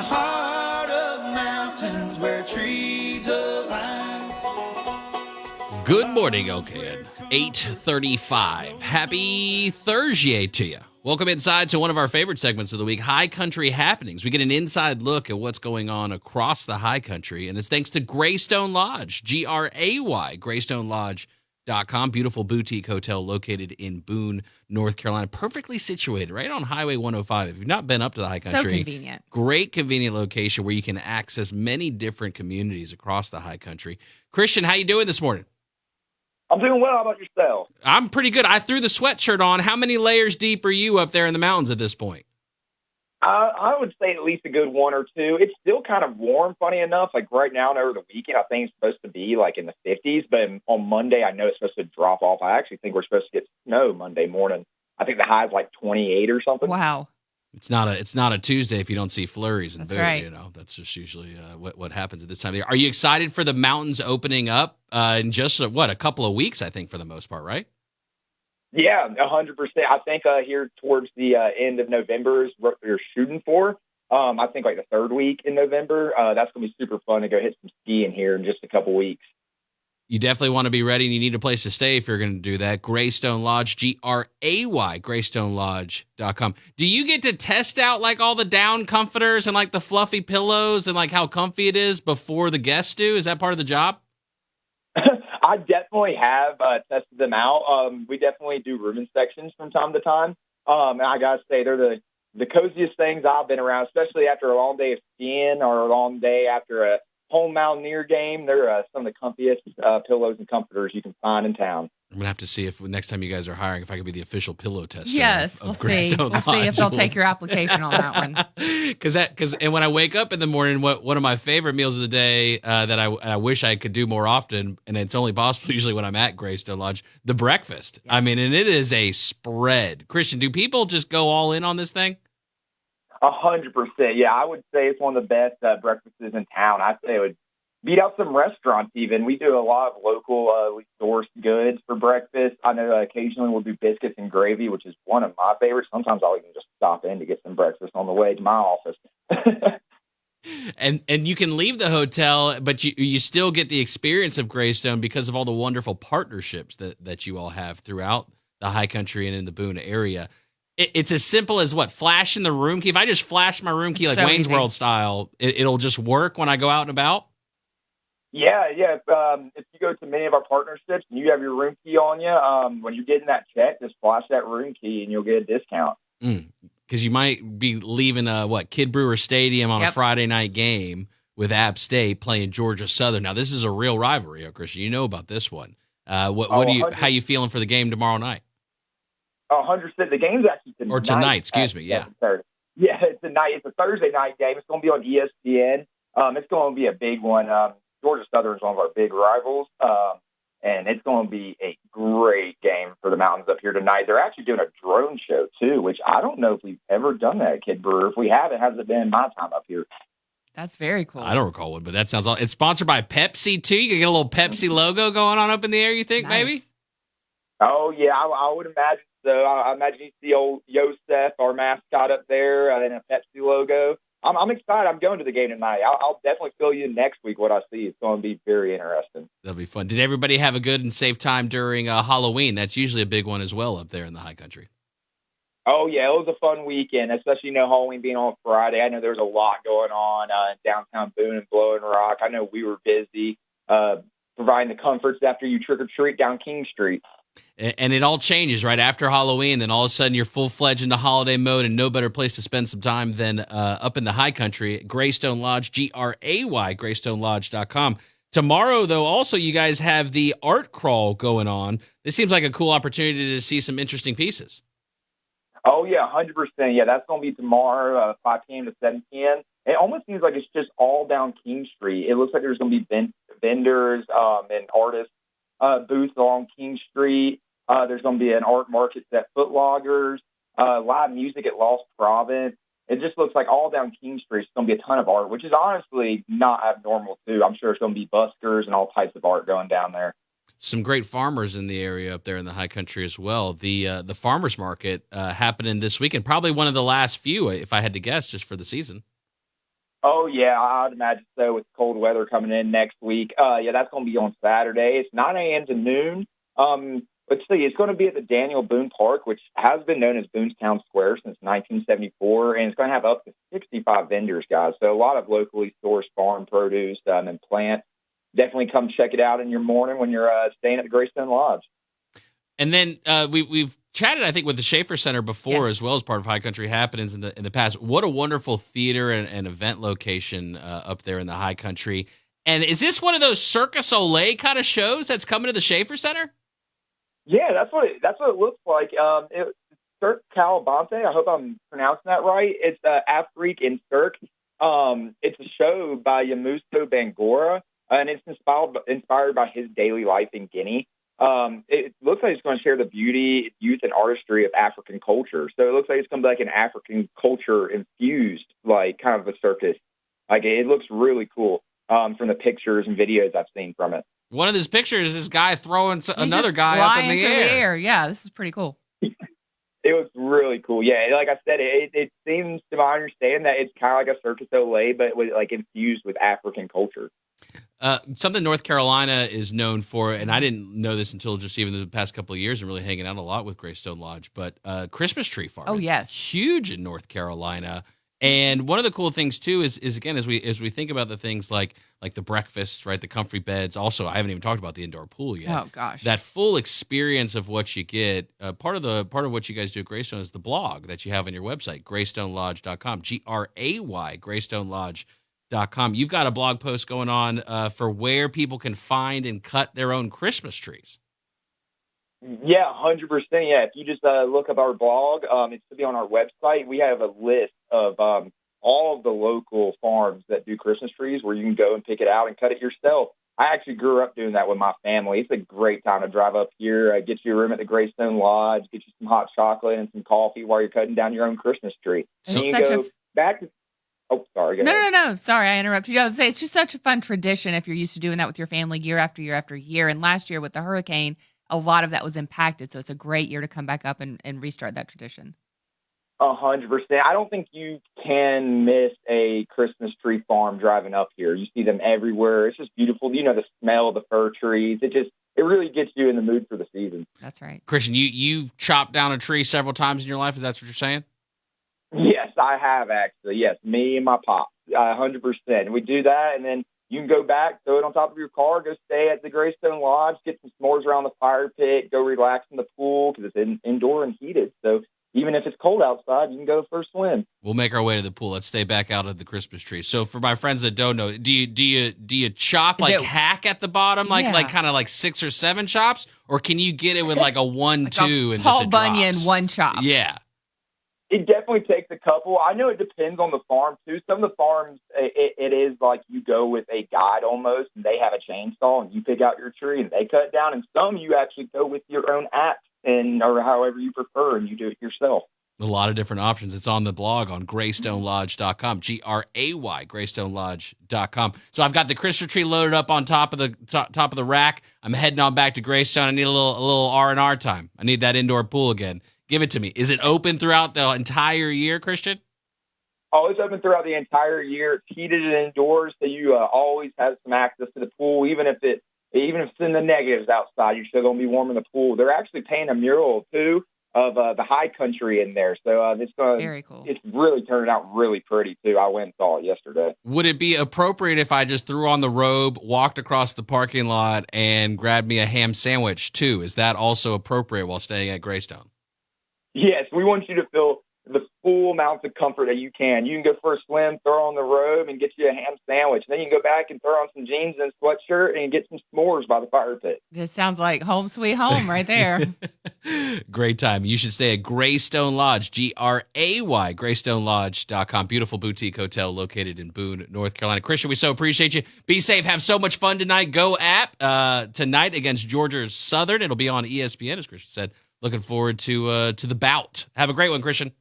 the heart of mountains where trees align. Good morning, OKN. 8:35. Happy Thursday to you. Welcome inside to one of our favorite segments of the week, High Country Happenings. We get an inside look at what's going on across the high country, and it's thanks to Graystone Lodge, Gray, GraystoneLodge.com. Beautiful boutique hotel located in Boone, North Carolina. Perfectly situated right on Highway 105. If you've not been up to the high country, so convenient. Great convenient location where you can access many different communities across the high country. Christian, how you doing this morning? I'm doing well. How about yourself? I'm pretty good. I threw the sweatshirt on. How many layers deep are you up there in the mountains at this point? I would say at least a good one or two. It's still kind of warm, funny enough. Like right now and over the weekend, I think it's supposed to be like in the 50s. But on Monday, I know it's supposed to drop off. I actually think we're supposed to get snow Monday morning. I think the high is like 28 or something. Wow. It's not a Tuesday if you don't see flurries and That's boom. right. You know, that's just usually what happens at this time of year. Are you excited for the mountains opening up in just a couple of weeks? I think for the most part, right? Yeah, 100%. I think here towards the end of November is what we're shooting for. I think like the third week in November. That's going to be super fun to go hit some skiing here in just a couple weeks. You definitely want to be ready, and you need a place to stay if you're going to do that. Graystone Lodge, Gray, GraystoneLodge.com. Do you get to test out like all the down comforters and like the fluffy pillows and like how comfy it is before the guests do? Is that part of the job? I definitely have tested them out. We definitely do room inspections from time to time. And I got to say, they're the coziest things I've been around, especially after a long day of skiing or a long day after a home Mountaineer game. They're some of the comfiest pillows and comforters you can find in town. I'm going to have to see if next time you guys are hiring, if I could be the official pillow tester. Yes, of we'll see. Graystone We'll see if Lodge. they'll take your application on that one. And when I wake up in the morning, one of my favorite meals of the day that I wish I could do more often, and it's only possible usually when I'm at Graystone Lodge, the breakfast. Yes. I mean, and it is a spread. Christian, do people just go all in on this thing? 100%. Yeah, I would say it's one of the best breakfasts in town. I'd say it would beat out some restaurants even. We do a lot of local sourced goods for breakfast. I know occasionally we'll do biscuits and gravy, which is one of my favorites. Sometimes I'll even just stop in to get some breakfast on the way to my office. And you can leave the hotel, but you still get the experience of Graystone because of all the wonderful partnerships that you all have throughout the high country and in the Boone area. It's as simple as flashing the room key. If I just flash my room key like So Wayne's easy. World style, it'll just work when I go out and about. Yeah. If you go to many of our partnerships and you have your room key on you, when you're getting that check, just flash that room key and you'll get a discount. Because you might be leaving Kid Brewer Stadium on a Friday night game with App State playing Georgia Southern. Now this is a real rivalry, Christian. You know about this one. How you feeling for the game tomorrow night? 100%. The game's actually tonight. Or tonight, excuse me. Yeah. Yeah, it's tonight. It's a Thursday night game. It's going to be on ESPN. It's going to be a big one. Georgia Southern is one of our big rivals, and it's going to be a great game for the Mountains up here tonight. They're actually doing a drone show, too, which I don't know if we've ever done that at Kid Brewer. If we have, it hasn't been in my time up here. That's very cool. I don't recall one, but that sounds awesome. It's sponsored by Pepsi, too. You can get a little Pepsi logo going on up in the air, you think, Nice. maybe? Oh, yeah, I would imagine so. I imagine you see old Yosef, our mascot, up there, and a Pepsi logo. I'm excited. I'm going to the game tonight. I'll definitely fill you in next week what I see. It's going to be very interesting. That'll be fun. Did everybody have a good and safe time during Halloween? That's usually a big one as well up there in the high country. Oh, yeah, it was a fun weekend, especially, Halloween being on Friday. I know there was a lot going on in downtown Boone and Blowing Rock. I know we were busy providing the comforts after you trick-or-treat down King Street. And it all changes right after Halloween. Then all of a sudden you're full-fledged into holiday mode, and no better place to spend some time than up in the high country at Graystone Lodge, Gray, GraystoneLodge.com. Tomorrow, though, also you guys have the art crawl going on. This seems like a cool opportunity to see some interesting pieces. Oh, yeah, 100%. Yeah, that's going to be tomorrow, 5 p.m. to 7 p.m. It almost seems like it's just all down King Street. It looks like there's going to be vendors and artists booths along King Street. There's going to be an art market at Foot Loggers, live music at Lost Province. It just looks like all down King Street, it's going to be a ton of art, which is honestly not abnormal, too. I'm sure it's going to be buskers and all types of art going down there. Some great farmers in the area up there in the high country as well. The farmers market happening this weekend, probably one of the last few, if I had to guess, just for the season. Oh yeah, I'd imagine so with cold weather coming in next week. Yeah, that's going to be on Saturday. It's 9 a.m. to noon. Let's see, it's going to be at the Daniel Boone Park, which has been known as Boonestown Square since 1974, and it's going to have up to 65 vendors, guys. So a lot of locally sourced farm produce and plants. Definitely come check it out in your morning when you're staying at the Graystone Lodge. And then we've chatted, I think, with the Schaefer Center before, Yes. as well as part of High Country Happenings in the past. What a wonderful theater and event location up there in the High Country. And is this one of those Circus Olay kind of shows that's coming to the Schaefer Center? Yeah, that's what it looks like. Cirque Calabante. I hope I'm pronouncing that right. It's Afrique in Cirque. It's a show by Yamusto Bangora, and it's inspired by his daily life in Guinea. It looks like it's going to share the beauty, youth, and artistry of African culture. So it looks like it's going to be like an African culture infused, like kind of a circus. Like it looks really cool from the pictures and videos I've seen from it. One of these pictures is this guy throwing He's another just guy up in flying the through air. Yeah, this is pretty cool. It was really cool. Yeah, like I said, it seems to my understanding that it's kind of like a Circus Olay, but with, like infused with African culture. Something North Carolina is known for, and I didn't know this until just even the past couple of years and really hanging out a lot with Graystone Lodge, but Christmas tree farm. Oh, yes. Huge in North Carolina. And one of the cool things too is again, as we think about the things like the breakfast, right, the comfy beds. Also, I haven't even talked about the indoor pool yet. Oh gosh. That full experience of what you get. Part of what you guys do at Graystone is the blog that you have on your website, graystonelodge.com, GRAY, graystonelodge.com. You've got a blog post going on for where people can find and cut their own Christmas trees. Yeah, 100%. Yeah, if you just look up our blog, it should be on our website. We have a list of all of the local farms that do Christmas trees where you can go and pick it out and cut it yourself. I actually grew up doing that with my family. It's a great time to drive up here, get you a room at the Graystone Lodge, get you some hot chocolate and some coffee while you're cutting down your own Christmas tree. It's And you such can a go back to... Oh, sorry. Go ahead. No. Sorry, I interrupted you. I was saying it's just such a fun tradition if you're used to doing that with your family year after year after year. And last year with the hurricane, a lot of that was impacted. So it's a great year to come back up and restart that tradition. 100%. I don't think you can miss a Christmas tree farm driving up here. You see them everywhere. It's just beautiful. You know, the smell of the fir trees. It really gets you in the mood for the season. That's right. Christian, you've chopped down a tree several times in your life. Is that what you're saying? Yes, I have actually. Yes, me and my pop, 100%. We do that, and then you can go back, throw it on top of your car, go stay at the Graystone Lodge, get some s'mores around the fire pit, go relax in the pool because it's indoor and heated. So even if it's cold outside, you can go for a swim. We'll make our way to the pool. Let's stay back out of the Christmas tree. So for my friends that don't know, do you chop hack at the bottom, like kind of like 6 or 7 chops, or can you get it with like a 1-2 and Paul just Bunyan drops? one chop? Yeah. It definitely takes a couple. I know it depends on the farm, too. Some of the farms, it is like you go with a guide almost, and they have a chainsaw, and you pick out your tree, and they cut it down. And some you actually go with your own axe, or however you prefer, and you do it yourself. A lot of different options. It's on the blog on graystonelodge.com, GRAY, graystonelodge.com. So I've got the Christmas tree loaded up on top of the rack. I'm heading on back to Graystone. I need a little R&R time. I need that indoor pool again. Give it to me. Is it open throughout the entire year, Christian? Oh, it's open throughout the entire year. It's heated and indoors, so you always have some access to the pool. Even if it's in the negatives outside, you're still going to be warm in the pool. They're actually painting a mural, too, of the high country in there. So Very cool. It's really turned out really pretty, too. I went and saw it yesterday. Would it be appropriate if I just threw on the robe, walked across the parking lot, and grabbed me a ham sandwich, too? Is that also appropriate while staying at Graystone? Yes, we want you to feel the full amount of comfort that you can. You can go for a swim, throw on the robe, and get you a ham sandwich. Then you can go back and throw on some jeans and a sweatshirt and get some s'mores by the fire pit. This sounds like home sweet home right there. Great time. You should stay at Graystone Lodge, GRAY, graystonelodge.com. Beautiful boutique hotel located in Boone, North Carolina. Christian, we so appreciate you. Be safe. Have so much fun tonight. Go App tonight against Georgia Southern. It'll be on ESPN, as Christian said. Looking forward to the bout. Have a great one, Christian.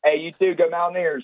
Hey, you too. Go Mountaineers.